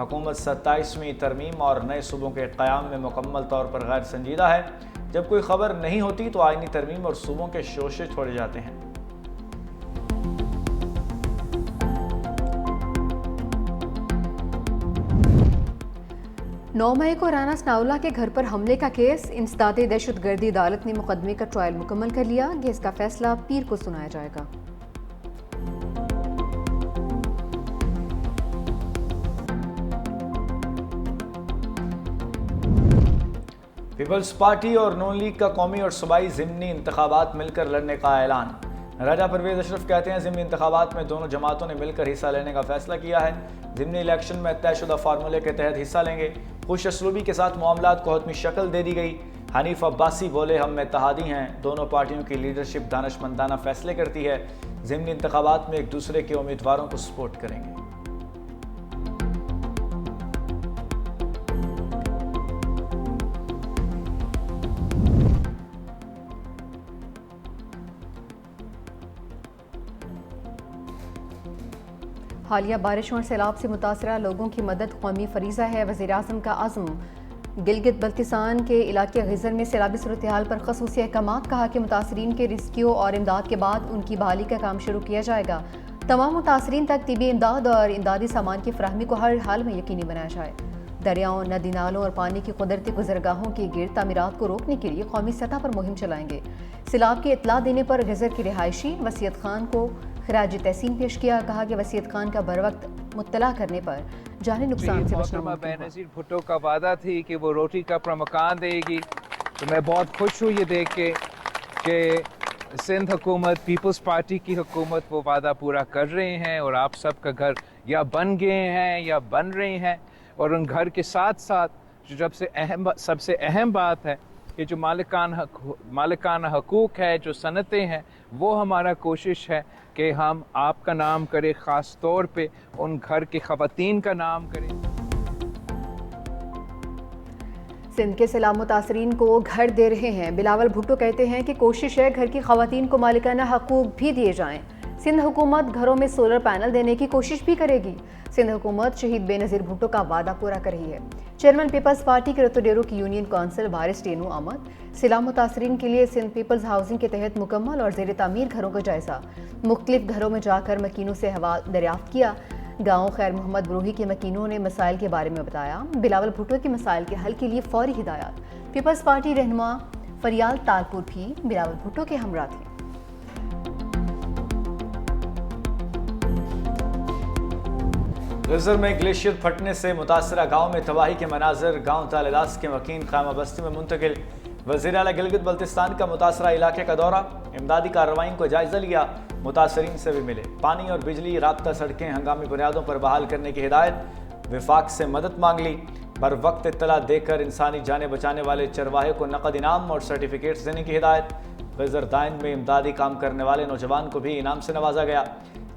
حکومت 27ویں ترمیم اور نئے صوبوں کے قیام میں مکمل طور پر غیر سنجیدہ ہے۔ جب کوئی خبر نہیں ہوتی تو آئینی ترمیم اور صوبوں کے شوشے چھوڑے جاتے ہیں۔ 9 مئی کو رانا ثناءاللہ کے گھر پر حملے کا کیس انسداد دہشت گردی عدالت نے مقدمے کا ٹرائل مکمل کر لیا۔ کیس کا فیصلہ پیر کو سنایا جائے گا۔ پیپلز پارٹی اور نون لیگ کا قومی اور صوبائی ضمنی انتخابات مل کر لڑنے کا اعلان۔ راجہ پرویز اشرف کہتے ہیں ضمنی انتخابات میں دونوں جماعتوں نے مل کر حصہ لینے کا فیصلہ کیا ہے۔ ضمنی الیکشن میں طے شدہ فارمولے کے تحت حصہ لیں گے۔ خوش اسلوبی کے ساتھ معاملات کو حتمی شکل دے دی گئی۔ حنیف عباسی بولے ہم اتحادی ہیں، دونوں پارٹیوں کی لیڈرشپ دانشمندانہ فیصلے کرتی ہے، ضمنی انتخابات میں ایک دوسرے کے امیدواروں کو سپورٹ کریں گے۔ حالیہ بارشوں اور سیلاب سے متاثرہ لوگوں کی مدد قومی فریضہ ہے۔ وزیراعظم کا عزم۔ گلگت بلتستان کے علاقے غزر میں سیلابی صورتحال پر خصوصی احکامات۔ کہا کہ متاثرین کے ریسکیو اور امداد کے بعد ان کی بحالی کا کام شروع کیا جائے گا۔ تمام متاثرین تک طبی امداد اور امدادی سامان کی فراہمی کو ہر حال میں یقینی بنایا جائے۔ دریاؤں، ندی نالوں اور پانی کی قدرتی گزرگاہوں کی گرد تعمیرات کو روکنے کے لیے قومی سطح پر مہم چلائیں گے۔ سیلاب کی اطلاع دینے پر غزر کی رہائشی وسیعت خان کو خراج تحسین پیش کیا۔ کہا کہ وسیعت خان کا بروقت مطلع کرنے پر جانی نقصان سے بچنا ممکن ہے۔ بینظیر بھٹو کا وعدہ تھی کہ وہ روٹی کا اپنا مکان دے گی، تو میں بہت خوش ہوں یہ دیکھ کے کہ سندھ حکومت، پیپلز پارٹی کی حکومت وہ وعدہ پورا کر رہے ہیں، اور آپ سب کا گھر یا بن گئے ہیں یا بن رہے ہیں۔ اور ان گھر کے ساتھ ساتھ جو سب سے اہم بات ہے کہ جو مالکانہ حقوق ہے، جو صنعتیں ہیں، وہ ہمارا کوشش ہے کہ ہم آپ کا نام کریں، خاص طور پہ ان گھر کی خواتین کا نام کریں۔ سندھ کے سیلاب متاثرین کو گھر دے رہے ہیں۔ بلاول بھٹو کہتے ہیں کہ کوشش ہے گھر کی خواتین کو مالکانہ حقوق بھی دیے جائیں۔ سندھ حکومت گھروں میں سولر پینل دینے کی کوشش بھی کرے گی۔ سندھ حکومت شہید بے نظیر بھٹو کا وعدہ پورا کر رہی ہے۔ چیئرمین پیپلز پارٹی کے رتو کی یونین کونسل وارث ٹینو احمد سیلاب متاثرین کے لیے سندھ پیپلز ہاؤسنگ کے تحت مکمل اور زیر تعمیر گھروں کا جائزہ۔ مختلف گھروں میں جا کر مکینوں سے حوالہ دریافت کیا۔ گاؤں خیر محمد بروہی کے مکینوں نے مسائل کے بارے میں بتایا۔ بلاول بھٹو کے مسائل کے حل کے لیے فوری ہدایات۔ پیپلز پارٹی رہنما فریال تالپور بھی بلاول بھٹو کے ہمراہ تھے۔ غزر میں گلیشیئر پھٹنے سے متاثرہ گاؤں میں تباہی کے مناظر۔ گاؤں تاللاس کے مکین خیمہ بستی میں منتقل۔ وزیر اعلیٰ گلگت بلتستان کا متاثرہ علاقے کا دورہ، امدادی کارروائیوں کو جائزہ لیا، متاثرین سے بھی ملے۔ پانی اور بجلی، رابطہ سڑکیں ہنگامی بنیادوں پر بحال کرنے کی ہدایت۔ وفاق سے مدد مانگ لی۔ بر وقت اطلاع دے کر انسانی جانیں بچانے والے چرواہے کو نقد انعام اور سرٹیفکیٹس دینے کی ہدایت۔ غزر دائن میں امدادی کام کرنے والے نوجوان کو بھی انعام سے نوازا گیا۔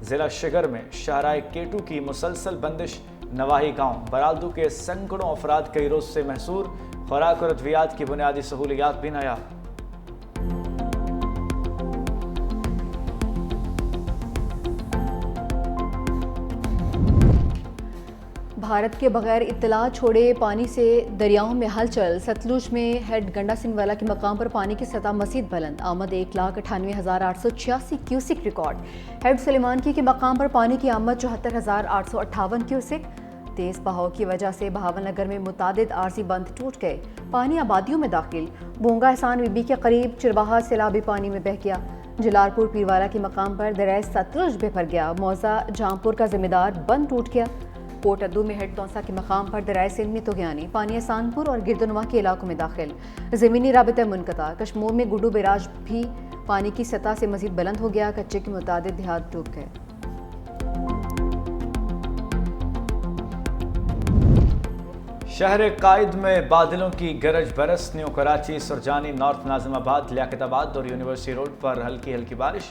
ضلع شگر میں شاہراہ کیٹو کی مسلسل بندش، نواحی گاؤں برالدو کے سینکڑوں افراد کئی روز سے محصور، خوراک اور ادویات کی بنیادی سہولیات بھی نایاب۔ بھارت کے بغیر اطلاع چھوڑے پانی سے دریاؤں میں ہلچل۔ ستلج میں ہیڈ گنڈا سنگھ والا کے مقام پر پانی کی سطح مزید بلند، آمد 1,98,886 کیوسک ریکارڈ۔ ہیڈ سلیمانکی کے مقام پر پانی کی آمد 74,858 کیوسک۔ تیز بہاؤ کی وجہ سے بہاول نگر میں متعدد عارضی بند ٹوٹ گئے، پانی آبادیوں میں داخل۔ بونگا احسان بی بی کے قریب چرواہا سیلابی پانی میں بہہ گیا۔ جلال پور پیروالا کے مقام پر دریائے ستلج بے بھر گیا، موضع جامپور کا ذمہ دار بند ٹوٹ گیا۔ کوٹ ادو میں ہیڈ تونسا کے مقام پر دریائے سندھ میں توگیانی، پانی احسانپور اور گردنواں کے علاقوں میں داخل۔ زمینی رابطہ منقطع۔ کشمور میں گڈو بیراج بھی پانی کی سطح سے مزید بلند ہو گیا، کچے کے متعدد دیہات ڈوب گئے۔ شہر قائد میں بادلوں کی گرج برس، نیو کراچی، سرجانی، نارتھ ناظم آباد، لیاقت آباد اور یونیورسٹی روڈ پر ہلکی ہلکی بارش۔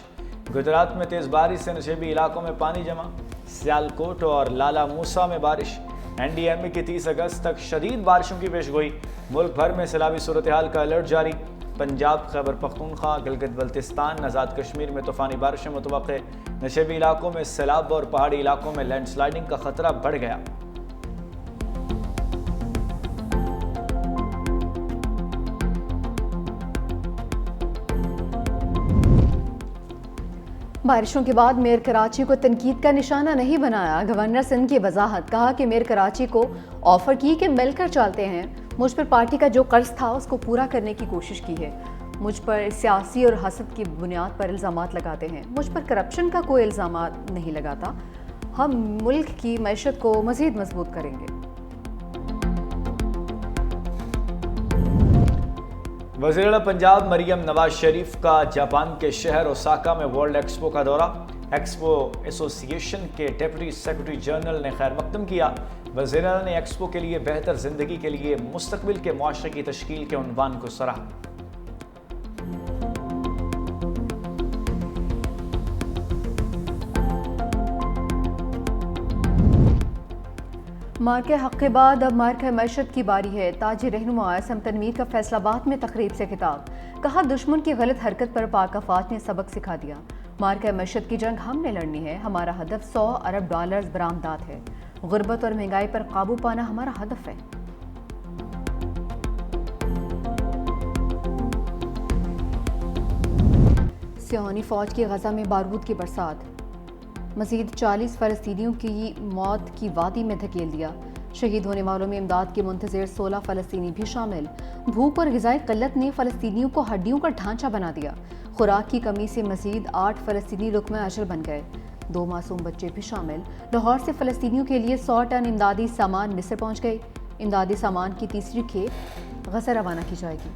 گجرات میں تیز بارش سے نشیبی علاقوں میں پانی جمع۔ سیالکوٹ اور لالا موسا میں بارش۔ این ڈی ایم اے کی 30 اگست تک شدید بارشوں کی پیشگوئی۔ ملک بھر میں سیلابی صورتحال کا الرٹ جاری۔ پنجاب، خیبر پختونخوا، گلگت بلتستان، آزاد کشمیر میں طوفانی بارشیں متوقع۔ نشیبی علاقوں میں سیلاب اور پہاڑی علاقوں میں لینڈ سلائیڈنگ کا خطرہ بڑھ گیا۔ بارشوں کے بعد میئر کراچی کو تنقید کا نشانہ نہیں بنایا. گورنر سندھ کی وضاحت. کہا کہ میئر کراچی کو آفر کی کہ مل کر چلتے ہیں. مجھ پر پارٹی کا جو قرض تھا اس کو پورا کرنے کی کوشش کی ہے. مجھ پر سیاسی اور حسد کی بنیاد پر الزامات لگاتے ہیں. مجھ پر کرپشن کا کوئی الزامات نہیں لگاتا. ہم ملک کی معیشت کو مزید مضبوط کریں گے. وزیر اعلیٰ پنجاب مریم نواز شریف کا جاپان کے شہر اوساکا میں ورلڈ ایکسپو کا دورہ. ایکسپو ایسوسی ایشن کے ڈپٹی سیکرٹری جنرل نے خیر مقدم کیا. وزیر اعلیٰ نے ایکسپو کے لیے بہتر زندگی کے لیے مستقبل کے معاشرے کی تشکیل کے عنوان کو سراہا. مارکہ حق کے بعد اب مارکہ معیشت کی باری ہے. تاجر رہنما اسم تنویر کا فیصل آباد میں تقریب سے خطاب. کہا دشمن کی غلط حرکت پر پاک افواج نے سبق سکھا دیا. مارکہ معیشت کی جنگ ہم نے لڑنی ہے. ہمارا ہدف $100 ارب برآمدات ہے. غربت اور مہنگائی پر قابو پانا ہمارا ہدف ہے. صہیونی فوج کی غزہ میں بارود کی برسات. مزید 40 فلسطینیوں کی موت کی وادی میں دھکیل دیا. شہید ہونے والوں میں امداد کے منتظر 16 فلسطینی بھی شامل. بھوک اور غذائی قلت نے فلسطینیوں کو ہڈیوں کا ڈھانچہ بنا دیا. خوراک کی کمی سے مزید 8 فلسطینی لقمہ اجل بن گئے. 2 معصوم بچے بھی شامل. لاہور سے فلسطینیوں کے لیے 100 ٹن امدادی سامان مصر پہنچ گئی. امدادی سامان کی تیسری کھیپ غزہ روانہ کی جائے گی.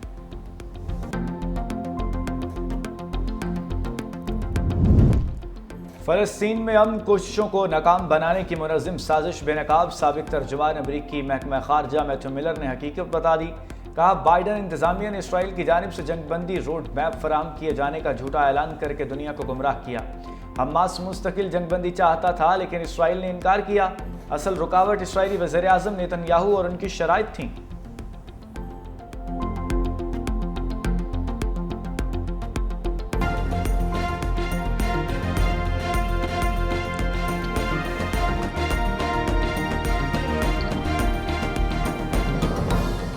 فلسطین میں امن کوششوں کو ناکام بنانے کی منظم سازش بے نقاب. سابق ترجمان امریکی محکمہ خارجہ میتھیو ملر نے حقیقت بتا دی. کہا بائیڈن انتظامیہ نے اسرائیل کی جانب سے جنگ بندی روڈ میپ فراہم کیے جانے کا جھوٹا اعلان کر کے دنیا کو گمراہ کیا. حماس مستقل جنگ بندی چاہتا تھا لیکن اسرائیل نے انکار کیا. اصل رکاوٹ اسرائیلی وزیر اعظم نیتن یاہو اور ان کی شرائط تھیں.